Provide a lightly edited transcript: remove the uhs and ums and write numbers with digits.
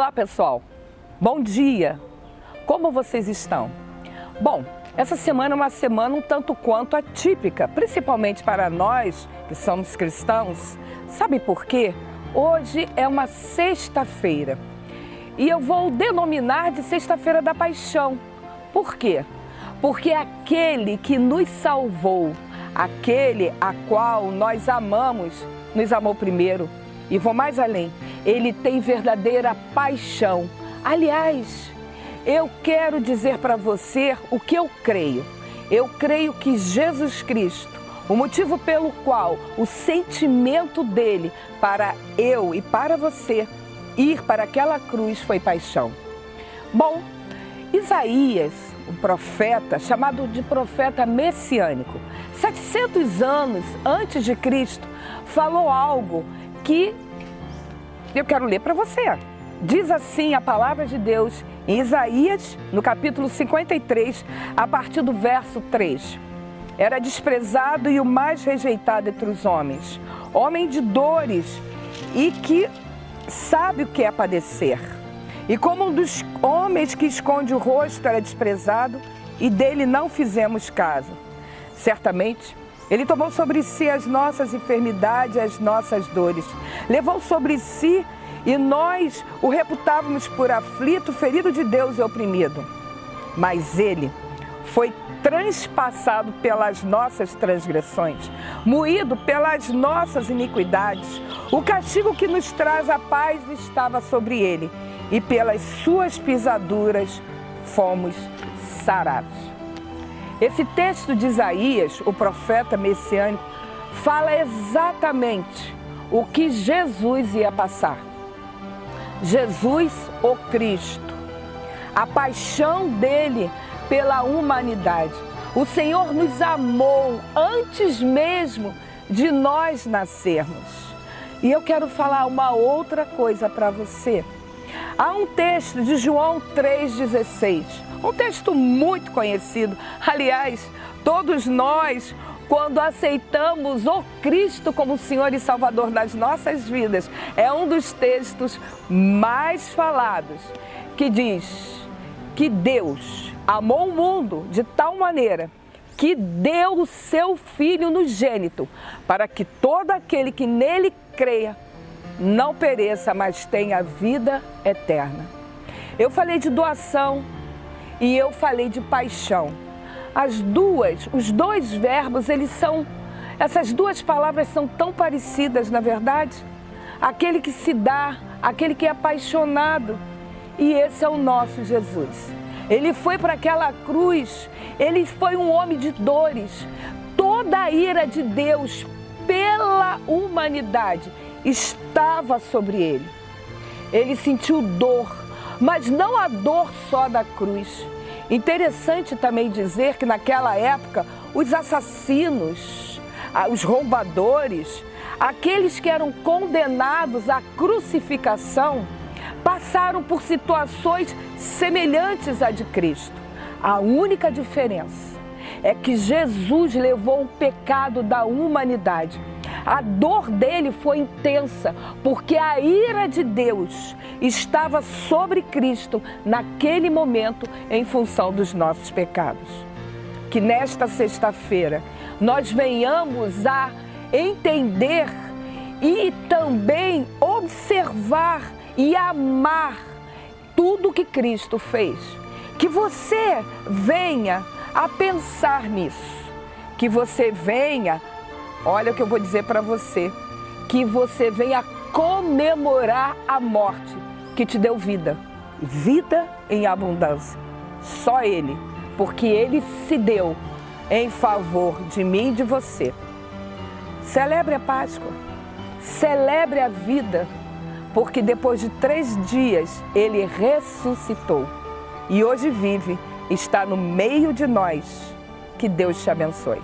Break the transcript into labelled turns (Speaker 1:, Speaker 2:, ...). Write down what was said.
Speaker 1: Olá pessoal, bom dia, como vocês estão? Bom, essa semana é uma semana um tanto quanto atípica, principalmente para nós que somos cristãos. Sabe por quê? Hoje é uma sexta-feira e eu vou denominar de Sexta-feira da Paixão. Por quê? Porque aquele que nos salvou, aquele a qual nós amamos, nos amou primeiro. E vou mais além, ele tem verdadeira paixão. Aliás, eu quero dizer para você o que eu creio. Eu creio que Jesus Cristo, o motivo pelo qual o sentimento dele para eu e para você ir para aquela cruz foi paixão. Bom, Isaías, um profeta, chamado de profeta messiânico, 700 anos antes de Cristo, falou algo que eu quero ler para você. Diz assim a palavra de Deus em Isaías, no capítulo 53, a partir do verso 3. Era desprezado e o mais rejeitado entre os homens, homem de dores e que sabe o que é padecer. E como um dos homens que esconde o rosto era desprezado e dele não fizemos caso. Certamente, ele tomou sobre si as nossas enfermidades e as nossas dores. Levou sobre si e nós o reputávamos por aflito, ferido de Deus e oprimido. Mas ele foi transpassado pelas nossas transgressões, moído pelas nossas iniquidades. O castigo que nos traz a paz estava sobre ele, e pelas suas pisaduras fomos sarados. Esse texto de Isaías, o profeta messiânico, fala exatamente o que Jesus ia passar. Jesus, o Cristo, a paixão dele pela humanidade. O Senhor nos amou antes mesmo de nós nascermos. E eu quero falar uma outra coisa para você. Há um texto de João 3,16, um texto muito conhecido. Aliás, todos nós, quando aceitamos o Cristo como Senhor e Salvador das nossas vidas, é um dos textos mais falados, que diz que Deus amou o mundo de tal maneira que deu o seu Filho unigênito, para que todo aquele que nele creia não pereça, mas tenha vida eterna. Eu falei de doação e eu falei de paixão. Os dois verbos, essas duas palavras são tão parecidas, na verdade. Aquele que se dá, aquele que é apaixonado. E esse é o nosso Jesus. Ele foi para aquela cruz, ele foi um homem de dores. Toda a ira de Deus pela humanidade estava sobre ele. Ele sentiu dor, mas não a dor só da cruz. Interessante também dizer que naquela época os assassinos, os roubadores, aqueles que eram condenados à crucificação, passaram por situações semelhantes à de Cristo. A única diferença é que Jesus levou o pecado da humanidade. A dor dele foi intensa, porque a ira de Deus estava sobre Cristo naquele momento em função dos nossos pecados. Que nesta sexta-feira nós venhamos a entender e também observar e amar tudo que Cristo fez. Que você venha a pensar nisso, que você venha, olha o que eu vou dizer para você, que você venha comemorar a morte que te deu vida, vida em abundância. Só Ele, porque Ele se deu em favor de mim e de você. Celebre a Páscoa, celebre a vida, porque depois de 3 dias Ele ressuscitou e hoje vive, está no meio de nós. Que Deus te abençoe.